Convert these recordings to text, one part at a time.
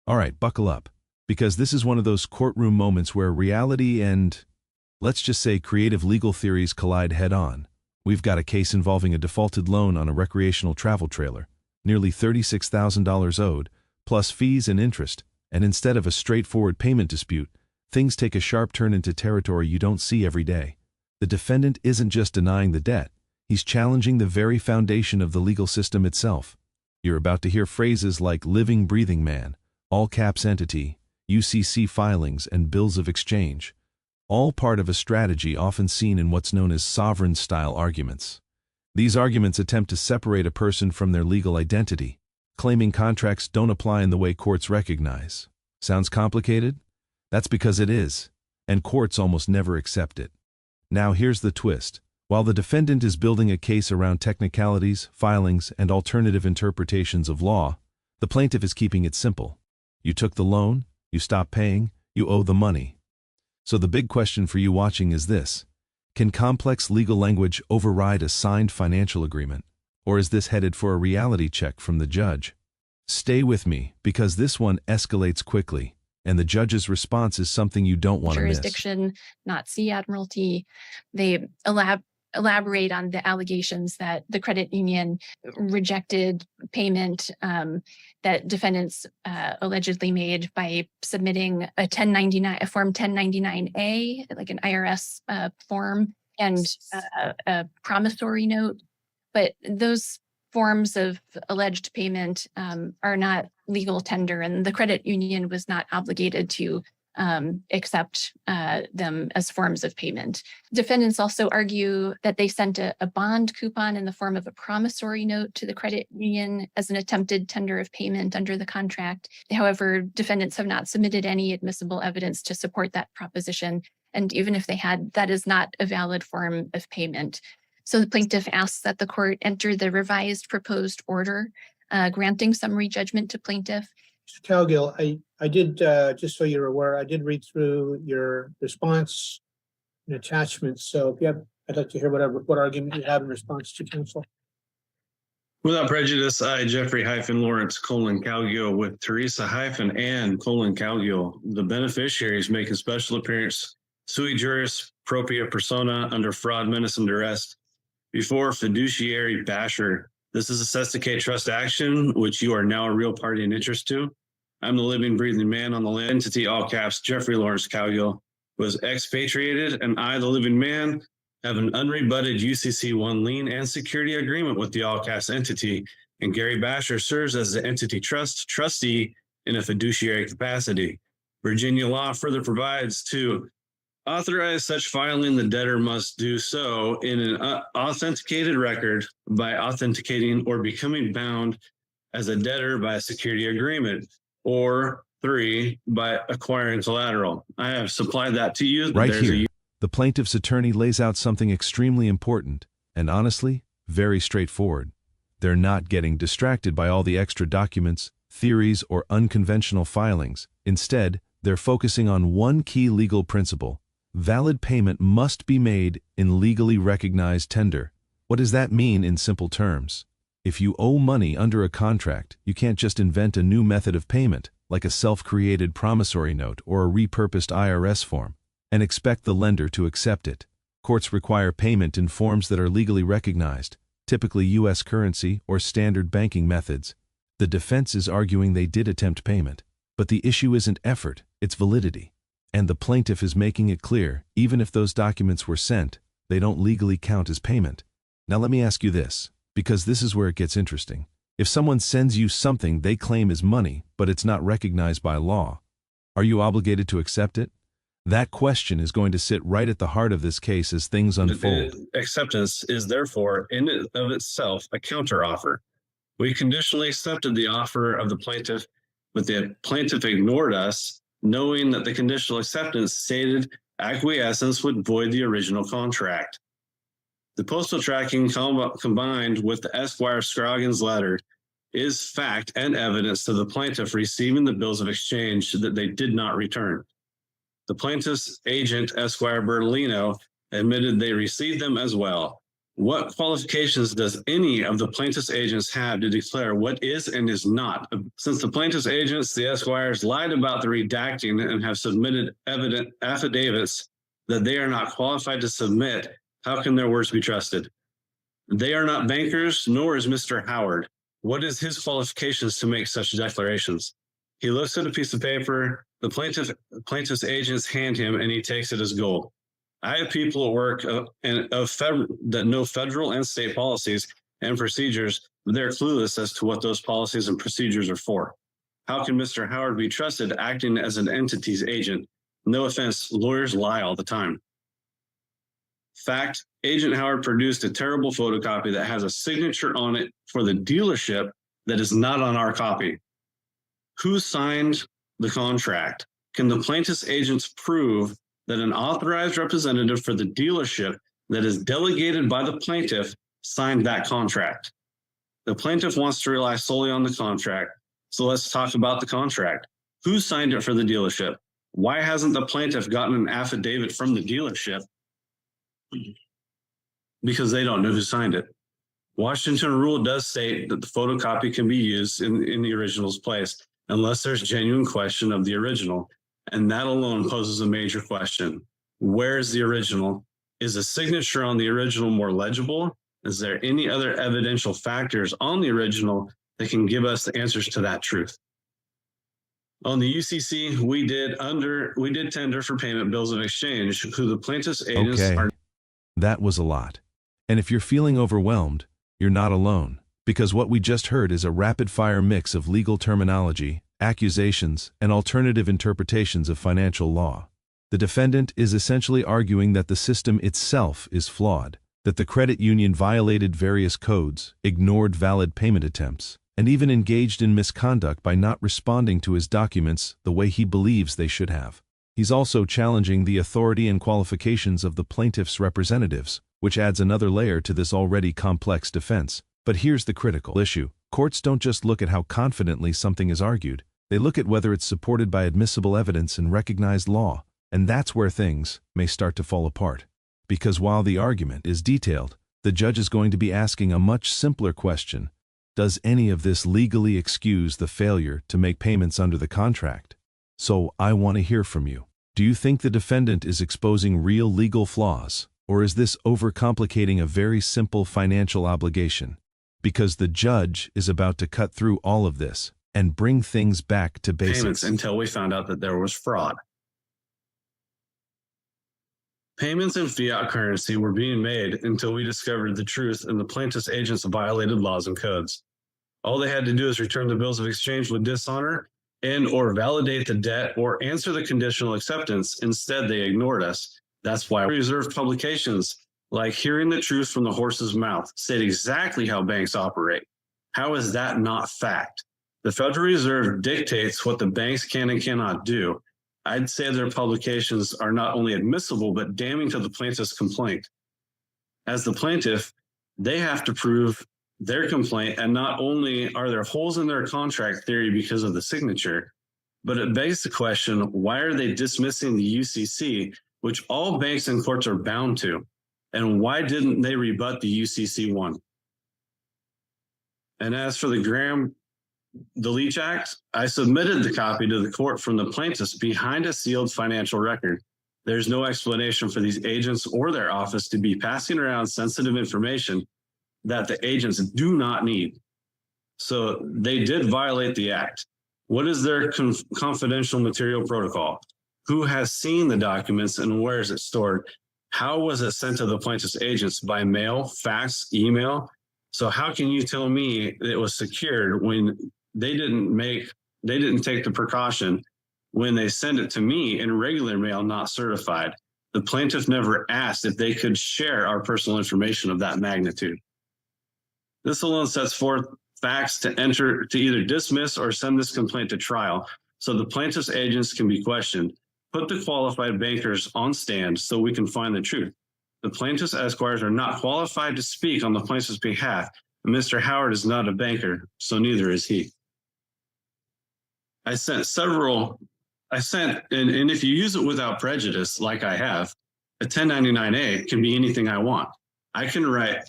All right, buckle up, because this is one of those courtroom moments where reality and, let's just say, creative legal theories collide head-on. We've got a case involving a defaulted loan on a recreational travel trailer, nearly $36,000 owed, plus fees and interest, and instead of a straightforward payment dispute, things take a sharp turn into territory you don't see every day. The defendant isn't just denying the debt, he's challenging the very foundation of the legal system itself. You're about to hear phrases like living, breathing man, all caps entity, UCC filings, and bills of exchange, all part of a strategy often seen in what's known as sovereign-style arguments. These arguments attempt to separate a person from their legal identity, claiming contracts don't apply in the way courts recognize. Sounds complicated? That's because it is, and courts almost never accept it. Now here's the twist. While the defendant is building a case around technicalities, filings, and alternative interpretations of law, the plaintiff is keeping it simple. You took the loan, you stopped paying, you owe the money. So the big question for you watching is this: can complex legal language override a signed financial agreement? Or is this headed for a reality check from the judge? Stay with me, because this one escalates quickly, and the judge's response is something you don't want to miss. Jurisdiction, not Sea Admiralty. They elaborate on the allegations that the credit union rejected payment that defendants allegedly made by submitting a Form 1099-A, like an IRS form, and a promissory note. But those forms of alleged payment are not legal tender, and the credit union was not obligated to accept them as forms of payment. Defendants also argue that they sent a bond coupon in the form of a promissory note to the credit union as an attempted tender of payment under the contract. However, defendants have not submitted any admissible evidence to support that proposition. And even if they had, that is not a valid form of payment. So the plaintiff asks that the court enter the revised proposed order, granting summary judgment to plaintiff. Mr. Cowgill, I did, just so you're aware, I did read through your response and attachments. So if you have, I'd like to hear what argument you have in response to counsel. Without prejudice, I, Jeffrey-Lawrence Cowgill, with Teresa-Ann Cowgill, the beneficiaries, make a special appearance sui juris propria persona under fraud, menace, and duress before fiduciary Basher. This is a Sesticate trust action, which you are now a real party in interest to. I'm the living, breathing man on the land. Entity, all caps, Jeffrey-Lawrence Cowgill, was expatriated, and I, the living man, have an unrebutted UCC-1 lien and security agreement with the all caps entity, and Gary Basher serves as the entity trustee in a fiduciary capacity. Virginia law further provides to authorize such filing, the debtor must do so in an authenticated record by authenticating or becoming bound as a debtor by a security agreement, or 3, by acquiring collateral. I have supplied that to you. Right here, the plaintiff's attorney lays out something extremely important, and honestly, very straightforward. They're not getting distracted by all the extra documents, theories, or unconventional filings. Instead, they're focusing on one key legal principle: valid payment must be made in legally recognized tender. What does that mean in simple terms? If you owe money under a contract, you can't just invent a new method of payment, like a self-created promissory note or a repurposed IRS form, and expect the lender to accept it. Courts require payment in forms that are legally recognized, typically U.S. currency or standard banking methods. The defense is arguing they did attempt payment, but the issue isn't effort, it's validity. And the plaintiff is making it clear, even if those documents were sent, they don't legally count as payment. Now let me ask you this, because this is where it gets interesting. If someone sends you something they claim is money, but it's not recognized by law, are you obligated to accept it? That question is going to sit right at the heart of this case as things unfold. Acceptance is therefore, in and of itself, a counteroffer. We conditionally accepted the offer of the plaintiff, but the plaintiff ignored us, knowing that the conditional acceptance stated acquiescence would void the original contract. The postal tracking combined with the Esquire Scroggins letter is fact and evidence to the plaintiff receiving the bills of exchange that they did not return. The plaintiff's agent, Esquire Bertolino, admitted they received them as well. What qualifications does any of the plaintiff's agents have to declare what is and is not? Since the plaintiff's agents, the Esquires, lied about the redacting and have submitted evident affidavits that they are not qualified to submit, how can their words be trusted? They are not bankers, nor is Mr. Howard. What is his qualifications to make such declarations? He looks at a piece of paper, the plaintiff's agents hand him, and he takes it as gold. I have people at work that know federal and state policies and procedures, but they're clueless as to what those policies and procedures are for. How can Mr. Howard be trusted acting as an entity's agent? No offense, lawyers lie all the time. Fact, Agent Howard produced a terrible photocopy that has a signature on it for the dealership that is not on our copy. Who signed the contract? Can the plaintiff's agents prove that an authorized representative for the dealership that is delegated by the plaintiff signed that contract? The plaintiff wants to rely solely on the contract, so let's talk about the contract. Who signed it for the dealership? Why hasn't the plaintiff gotten an affidavit from the dealership? Because they don't know who signed it. Washington rule does state that the photocopy can be used in the original's place unless there's genuine question of the original. And that alone poses a major question. Where is the original? Is a signature on the original more legible? Is there any other evidential factors on the original that can give us the answers to that truth? On the UCC, we did tender for payment bills of exchange, who the plaintiff's agents are. That was a lot. And if you're feeling overwhelmed, you're not alone, because what we just heard is a rapid-fire mix of legal terminology, accusations, and alternative interpretations of financial law. The defendant is essentially arguing that the system itself is flawed, that the credit union violated various codes, ignored valid payment attempts, and even engaged in misconduct by not responding to his documents the way he believes they should have. He's also challenging the authority and qualifications of the plaintiff's representatives, which adds another layer to this already complex defense. But here's the critical issue. Courts don't just look at how confidently something is argued. They look at whether it's supported by admissible evidence and recognized law. And that's where things may start to fall apart. Because while the argument is detailed, the judge is going to be asking a much simpler question. Does any of this legally excuse the failure to make payments under the contract? So I want to hear from you. Do you think the defendant is exposing real legal flaws, or is this overcomplicating a very simple financial obligation? Because the judge is about to cut through all of this and bring things back to basics. Payments until we found out that there was fraud. Payments in fiat currency were being made until we discovered the truth and the plaintiff's agents violated laws and codes. All they had to do is return the bills of exchange with dishonor and or validate the debt or answer the conditional acceptance. Instead, they ignored us. That's why reserve publications like Hearing the Truth from the Horse's Mouth state exactly how banks operate. How is that not fact? The Federal Reserve dictates what the banks can and cannot do. I'd say their publications are not only admissible, but damning to the plaintiff's complaint. As the plaintiff, they have to prove their complaint, and not only are there holes in their contract theory because of the signature, but it begs the question, why are they dismissing the UCC, which all banks and courts are bound to? And why didn't they rebut the UCC one? And as for the Leach Act, I submitted the copy to the court from the plaintiffs behind a sealed financial record. There's no explanation for these agents or their office to be passing around sensitive information that the agents do not need. So they did violate the act. What is their confidential material protocol? Who has seen the documents and where is it stored? How was it sent to the plaintiff's agents? By mail, fax, email? So how can you tell me it was secured when they didn't take the precaution when they send it to me in regular mail, not certified? The plaintiff never asked if they could share our personal information of that magnitude. This alone sets forth facts to either dismiss or send this complaint to trial, so the plaintiff's agents can be questioned. Put the qualified bankers on stand so we can find the truth. The plaintiff's esquires are not qualified to speak on the plaintiff's behalf, and Mr. Howard is not a banker, so neither is he. And if you use it without prejudice, like I have, a 1099-A can be anything I want. I can write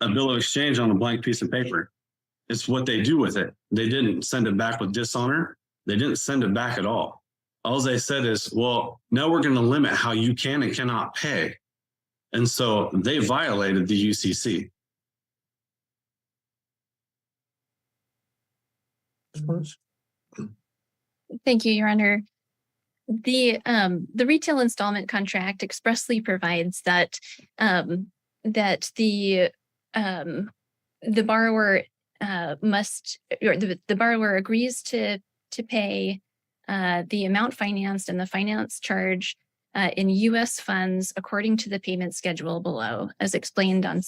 a bill of exchange on a blank piece of paper. It's what they do with it. They didn't send it back with dishonor. They didn't send it back at all. All they said is, well, now we're going to limit how you can and cannot pay. And so they violated the UCC. Thank you, Your Honor. The retail installment contract expressly provides that that the borrower must, or the borrower agrees to pay the amount financed and the finance charge in U.S. funds according to the payment schedule below, as explained on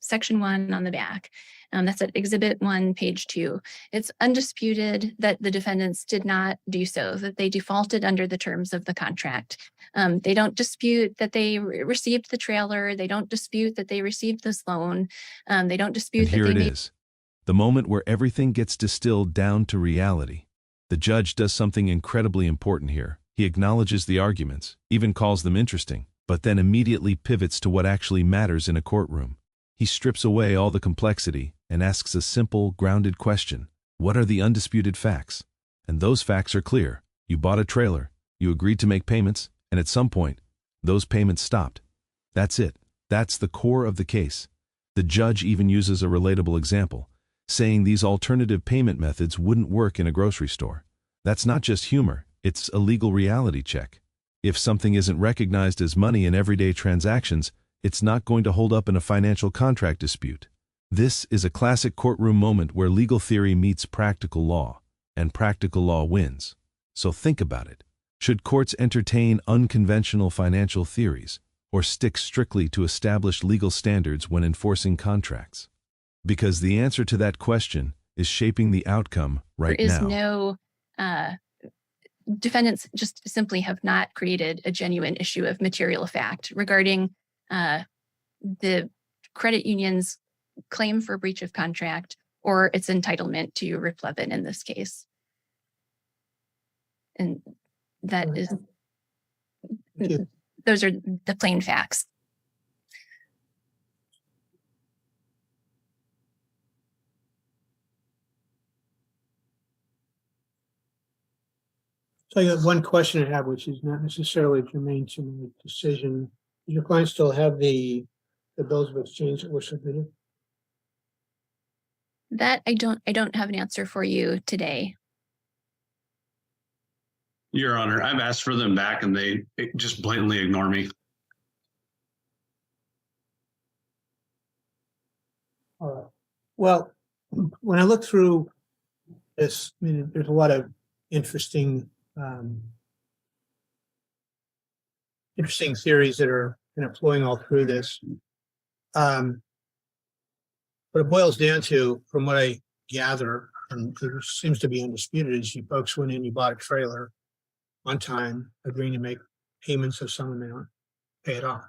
section 1 on the back. That's at Exhibit 1, page 2. It's undisputed that the defendants did not do so, that they defaulted under the terms of the contract. They don't dispute that they received the trailer. They don't dispute that they received this loan. They don't dispute And that here they it made is, the moment where everything gets distilled down to reality. The judge does something incredibly important here. He acknowledges the arguments, even calls them interesting, but then immediately pivots to what actually matters in a courtroom. He strips away all the complexity and asks a simple, grounded question. What are the undisputed facts? And those facts are clear. You bought a trailer, you agreed to make payments, and at some point, those payments stopped. That's it. That's the core of the case. The judge even uses a relatable example, saying these alternative payment methods wouldn't work in a grocery store. That's not just humor, it's a legal reality check. If something isn't recognized as money in everyday transactions, it's not going to hold up in a financial contract dispute. This is a classic courtroom moment where legal theory meets practical law, and practical law wins. So think about it. Should courts entertain unconventional financial theories, or stick strictly to established legal standards when enforcing contracts? Because the answer to that question is shaping the outcome right there is now. no defendants just simply have not created a genuine issue of material fact regarding the credit union's claim for breach of contract or its entitlement to replevin in this case. And that is, Thank you. those are the plain facts. So I got one question I have, which is not necessarily germane to the decision. Does your client still have the bills of exchange that were submitted? That I don't have an answer for you today. Your Honor, I've asked for them back and they just blatantly ignore me. All right. Well, when I look through this, I mean, there's a lot of interesting theories that are kind of flowing all through this. What it boils down to, from what I gather, and there seems to be undisputed, is you folks went in, you bought a trailer on time, agreeing to make payments of some amount, pay it off.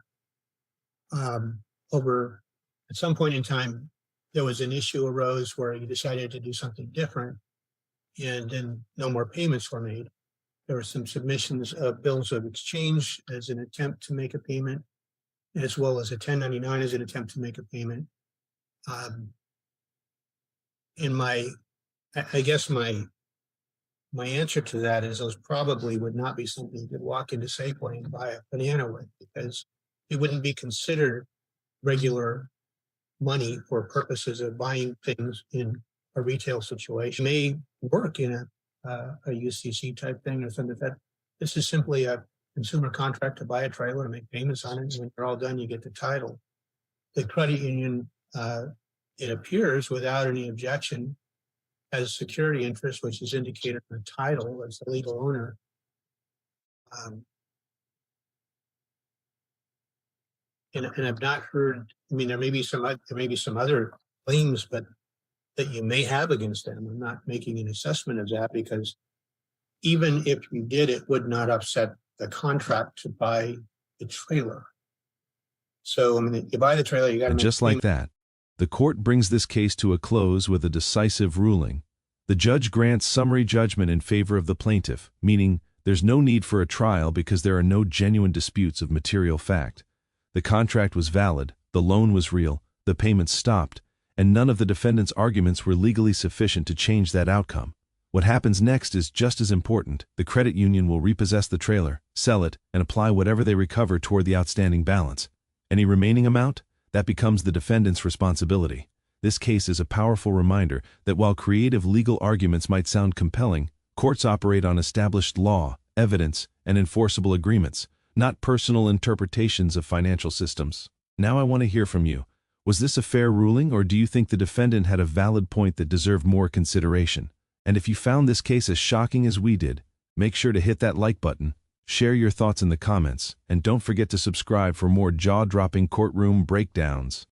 Over at some point in time, there was an issue arose where you decided to do something different, and then no more payments were made. There were some submissions of bills of exchange as an attempt to make a payment, as well as a 1099 as an attempt to make a payment. And I guess my answer to that is those probably would not be something you could walk into Safeway and buy a banana with, because it wouldn't be considered regular money for purposes of buying things in a retail situation. It may work in a UCC type thing or something. That this is simply a consumer contract to buy a trailer and make payments on it. And when you're all done, you get the title. The credit union, it appears without any objection, has security interest, which is indicated in the title as the legal owner. And I've not heard. I mean, there may be some other claims, but that you may have against them. I'm not making an assessment of that, because even if you did, it would not upset the contract to buy the trailer. So, I mean, you buy the trailer, you got to. And make just like that, the court brings this case to a close with a decisive ruling. The judge grants summary judgment in favor of the plaintiff, meaning there's no need for a trial because there are no genuine disputes of material fact. The contract was valid, the loan was real, the payments stopped, and none of the defendant's arguments were legally sufficient to change that outcome. What happens next is just as important. The credit union will repossess the trailer, sell it, and apply whatever they recover toward the outstanding balance. Any remaining amount? That becomes the defendant's responsibility. This case is a powerful reminder that while creative legal arguments might sound compelling, courts operate on established law, evidence, and enforceable agreements, not personal interpretations of financial systems. Now I want to hear from you. Was this a fair ruling, or do you think the defendant had a valid point that deserved more consideration? And if you found this case as shocking as we did, make sure to hit that like button, share your thoughts in the comments, and don't forget to subscribe for more jaw-dropping courtroom breakdowns.